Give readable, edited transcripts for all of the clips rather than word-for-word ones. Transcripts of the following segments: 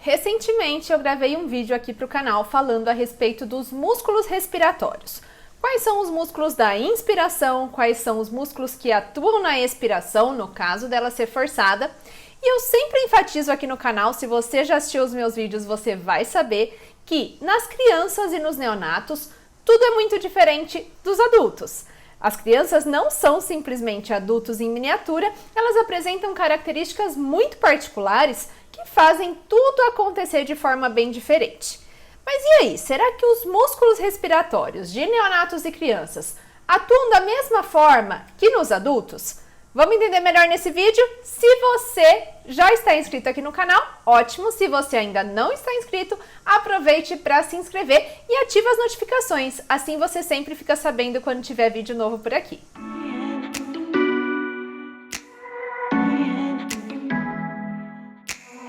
Recentemente eu gravei um vídeo aqui para o canal falando a respeito dos músculos respiratórios. Quais são os músculos da inspiração, quais são os músculos que atuam na expiração, no caso dela ser forçada. E eu sempre enfatizo aqui no canal, se você já assistiu os meus vídeos, você vai saber que nas crianças e nos neonatos, tudo é muito diferente dos adultos. As crianças não são simplesmente adultos em miniatura, elas apresentam características muito particulares que fazem tudo acontecer de forma bem diferente. Mas e aí, será que os músculos respiratórios de neonatos e crianças atuam da mesma forma que nos adultos? Vamos entender melhor nesse vídeo? Se você já está inscrito aqui no canal, ótimo! Se você ainda não está inscrito, aproveite para se inscrever e ative as notificações, assim você sempre fica sabendo quando tiver vídeo novo por aqui.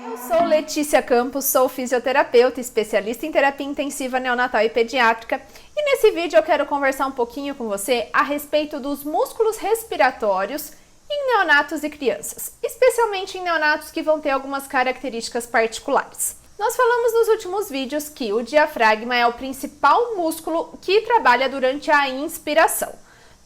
Eu sou Letícia Campos, sou fisioterapeuta, especialista em terapia intensiva neonatal e pediátrica, e nesse vídeo eu quero conversar um pouquinho com você a respeito dos músculos respiratórios em neonatos e crianças, especialmente em neonatos que vão ter algumas características particulares. Nós falamos nos últimos vídeos que o diafragma é o principal músculo que trabalha durante a inspiração.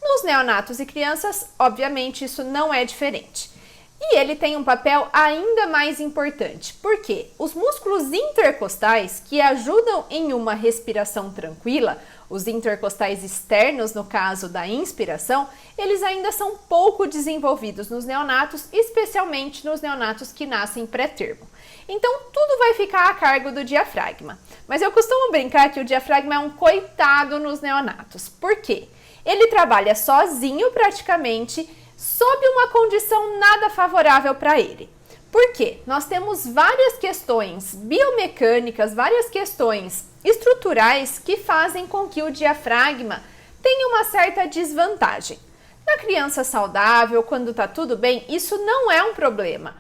Nos neonatos e crianças, obviamente, isso não é diferente. E ele tem um papel ainda mais importante, porque os músculos intercostais, que ajudam em uma respiração tranquila, os intercostais externos, no caso da inspiração, eles ainda são pouco desenvolvidos nos neonatos, especialmente nos neonatos que nascem pré-termo. Então, tudo vai ficar a cargo do diafragma. Mas eu costumo brincar que o diafragma é um coitado nos neonatos. Por quê? Ele trabalha sozinho praticamente, sob uma condição nada favorável para ele. Por quê? Nós temos várias questões biomecânicas, várias questões estruturais que fazem com que o diafragma tenha uma certa desvantagem. Na criança saudável, quando está tudo bem, isso não é um problema.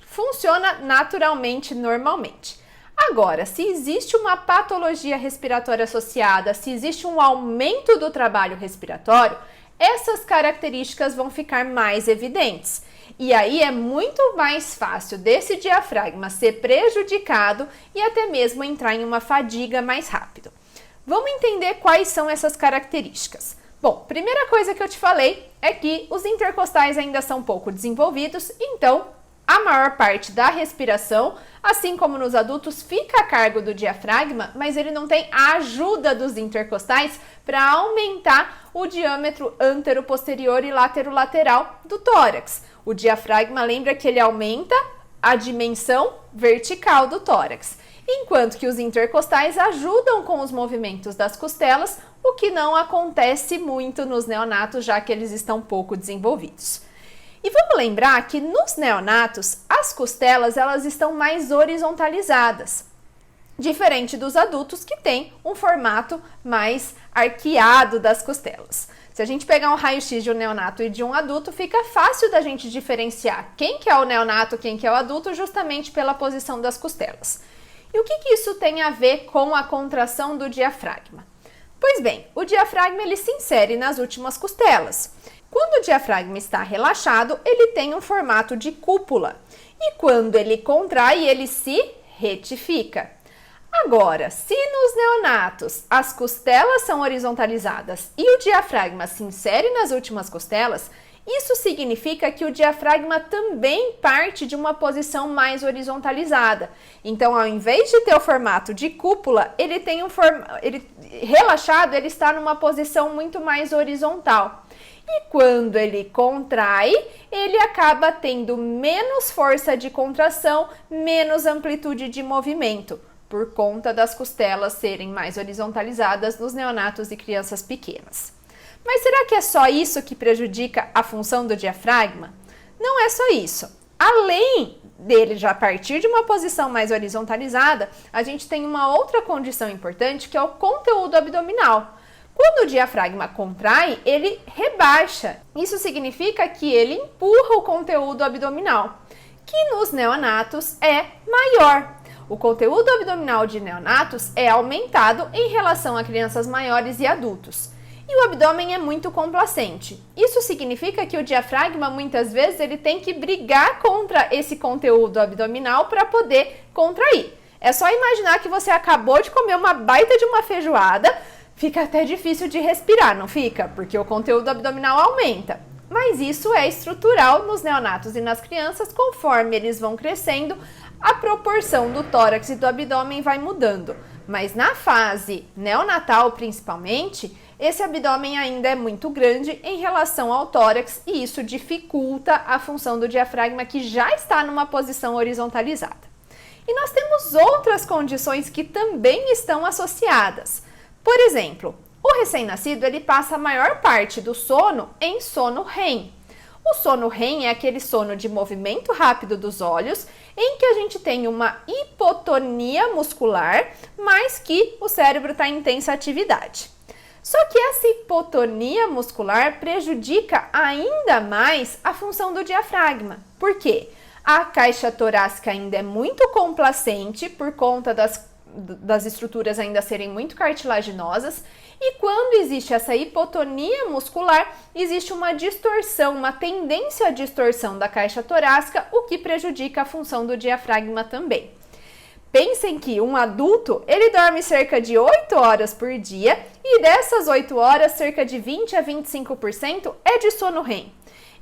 Funciona naturalmente, normalmente. Agora, se existe uma patologia respiratória associada, se existe um aumento do trabalho respiratório, essas características vão ficar mais evidentes. E aí é muito mais fácil desse diafragma ser prejudicado e até mesmo entrar em uma fadiga mais rápido. Vamos entender quais são essas características. Bom, primeira coisa que eu te falei é que os intercostais ainda são pouco desenvolvidos, então a maior parte da respiração, assim como nos adultos, fica a cargo do diafragma, mas ele não tem a ajuda dos intercostais para aumentar o diâmetro antero-posterior e látero-lateral do tórax. O diafragma, lembra que ele aumenta a dimensão vertical do tórax, enquanto que os intercostais ajudam com os movimentos das costelas, o que não acontece muito nos neonatos, já que eles estão pouco desenvolvidos. E vamos lembrar que nos neonatos, as costelas elas estão mais horizontalizadas, diferente dos adultos que têm um formato mais arqueado das costelas. Se a gente pegar um raio-x de um neonato e de um adulto, fica fácil da gente diferenciar quem que é o neonato, quem que é o adulto, justamente pela posição das costelas. E o que isso tem a ver com a contração do diafragma? Pois bem, o diafragma ele se insere nas últimas costelas. Quando o diafragma está relaxado, ele tem um formato de cúpula. E quando ele contrai, ele se retifica. Agora, se nos neonatos as costelas são horizontalizadas e o diafragma se insere nas últimas costelas, isso significa que o diafragma também parte de uma posição mais horizontalizada. Então, ao invés de ter o formato de cúpula, ele tem relaxado, ele está numa posição muito mais horizontal. E quando ele contrai, ele acaba tendo menos força de contração, menos amplitude de movimento, por conta das costelas serem mais horizontalizadas nos neonatos e crianças pequenas. Mas será que é só isso que prejudica a função do diafragma? Não é só isso. Além dele já partir de uma posição mais horizontalizada, a gente tem uma outra condição importante que é o conteúdo abdominal. Quando o diafragma contrai, ele rebaixa. Isso significa que ele empurra o conteúdo abdominal, que nos neonatos é maior. O conteúdo abdominal de neonatos é aumentado em relação a crianças maiores e adultos. E o abdômen é muito complacente. Isso significa que o diafragma, muitas vezes, ele tem que brigar contra esse conteúdo abdominal para poder contrair. É só imaginar que você acabou de comer uma baita de uma feijoada, fica até difícil de respirar, não fica? Porque o conteúdo abdominal aumenta. Mas isso é estrutural nos neonatos e nas crianças, conforme eles vão crescendo, a proporção do tórax e do abdômen vai mudando. Mas na fase neonatal, principalmente, esse abdômen ainda é muito grande em relação ao tórax e isso dificulta a função do diafragma, que já está numa posição horizontalizada. E nós temos outras condições que também estão associadas. Por exemplo, o recém-nascido ele passa a maior parte do sono em sono REM. O sono REM é aquele sono de movimento rápido dos olhos, em que a gente tem uma hipotonia muscular, mas que o cérebro está em intensa atividade. Só que essa hipotonia muscular prejudica ainda mais a função do diafragma. Por quê? A caixa torácica ainda é muito complacente por conta das estruturas ainda serem muito cartilaginosas, e quando existe essa hipotonia muscular, existe uma distorção, uma tendência à distorção da caixa torácica, o que prejudica a função do diafragma também. Pensem que um adulto, ele dorme cerca de 8 horas por dia, e dessas 8 horas, cerca de 20 a 25% é de sono REM.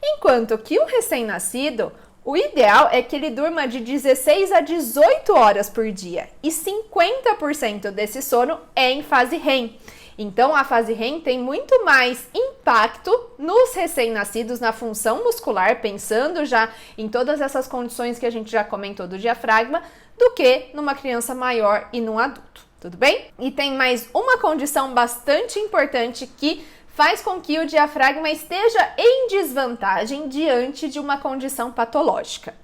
Enquanto que um recém-nascido, o ideal é que ele durma de 16 a 18 horas por dia e 50% desse sono é em fase REM. Então, a fase REM tem muito mais impacto nos recém-nascidos, na função muscular, pensando já em todas essas condições que a gente já comentou do diafragma, do que numa criança maior e num adulto, tudo bem? E tem mais uma condição bastante importante que faz com que o diafragma esteja em desvantagem diante de uma condição patológica.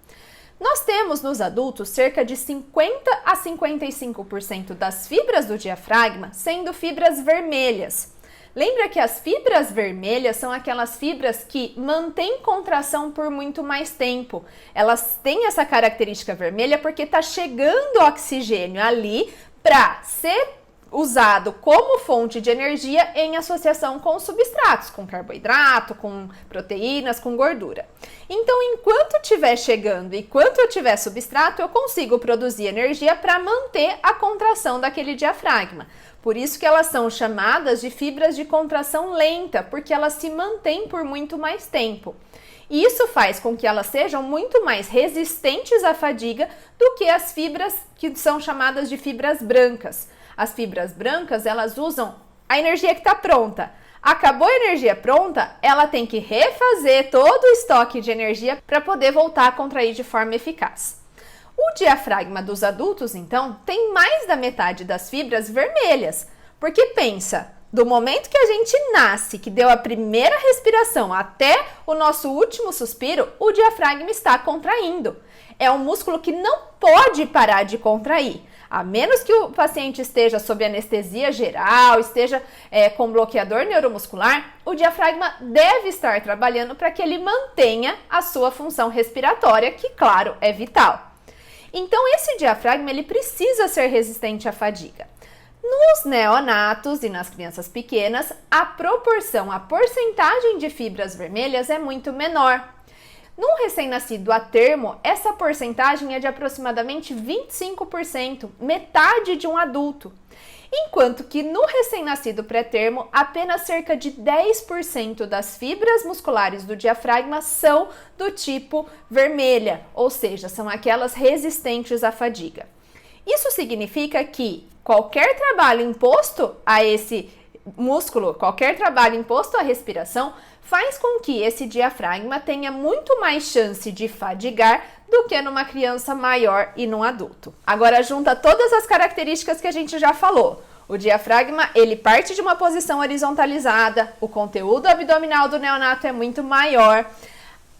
Nós temos nos adultos cerca de 50 a 55% das fibras do diafragma sendo fibras vermelhas. Lembra que as fibras vermelhas são aquelas fibras que mantêm contração por muito mais tempo. Elas têm essa característica vermelha porque está chegando oxigênio ali para ser usado como fonte de energia em associação com substratos, com carboidrato, com proteínas, com gordura. Então, enquanto estiver chegando e enquanto eu tiver substrato, eu consigo produzir energia para manter a contração daquele diafragma. Por isso que elas são chamadas de fibras de contração lenta, porque elas se mantêm por muito mais tempo. E isso faz com que elas sejam muito mais resistentes à fadiga do que as fibras que são chamadas de fibras brancas. As fibras brancas, elas usam a energia que está pronta. Acabou a energia pronta, ela tem que refazer todo o estoque de energia para poder voltar a contrair de forma eficaz. O diafragma dos adultos, então, tem mais da metade das fibras vermelhas. Porque pensa, do momento que a gente nasce, que deu a primeira respiração até o nosso último suspiro, o diafragma está contraindo. É um músculo que não pode parar de contrair. A menos que o paciente esteja sob anestesia geral, esteja com bloqueador neuromuscular, o diafragma deve estar trabalhando para que ele mantenha a sua função respiratória, que, claro, é vital. Então, esse diafragma ele precisa ser resistente à fadiga. Nos neonatos e nas crianças pequenas, a porcentagem de fibras vermelhas é muito menor. Num recém-nascido a termo, essa porcentagem é de aproximadamente 25%, metade de um adulto. Enquanto que no recém-nascido pré-termo, apenas cerca de 10% das fibras musculares do diafragma são do tipo vermelha, ou seja, são aquelas resistentes à fadiga. Isso significa que qualquer trabalho imposto a esse músculo, qualquer trabalho imposto à respiração, faz com que esse diafragma tenha muito mais chance de fadigar do que numa criança maior e num adulto. Agora junta todas as características que a gente já falou. O diafragma, ele parte de uma posição horizontalizada, o conteúdo abdominal do neonato é muito maior,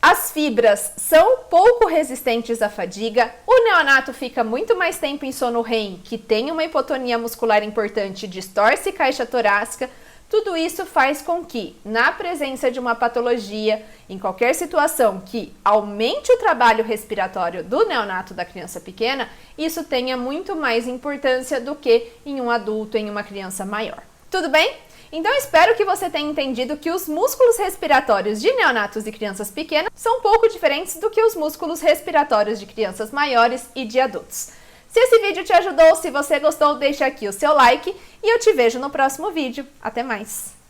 as fibras são pouco resistentes à fadiga, o neonato fica muito mais tempo em sono REM, que tem uma hipotonia muscular importante, distorce caixa torácica. Tudo isso faz com que, na presença de uma patologia, em qualquer situação que aumente o trabalho respiratório do neonato da criança pequena, isso tenha muito mais importância do que em um adulto, em uma criança maior. Tudo bem? Então, espero que você tenha entendido que os músculos respiratórios de neonatos e crianças pequenas são um pouco diferentes do que os músculos respiratórios de crianças maiores e de adultos. Se esse vídeo te ajudou, se você gostou, deixa aqui o seu like e eu te vejo no próximo vídeo. Até mais!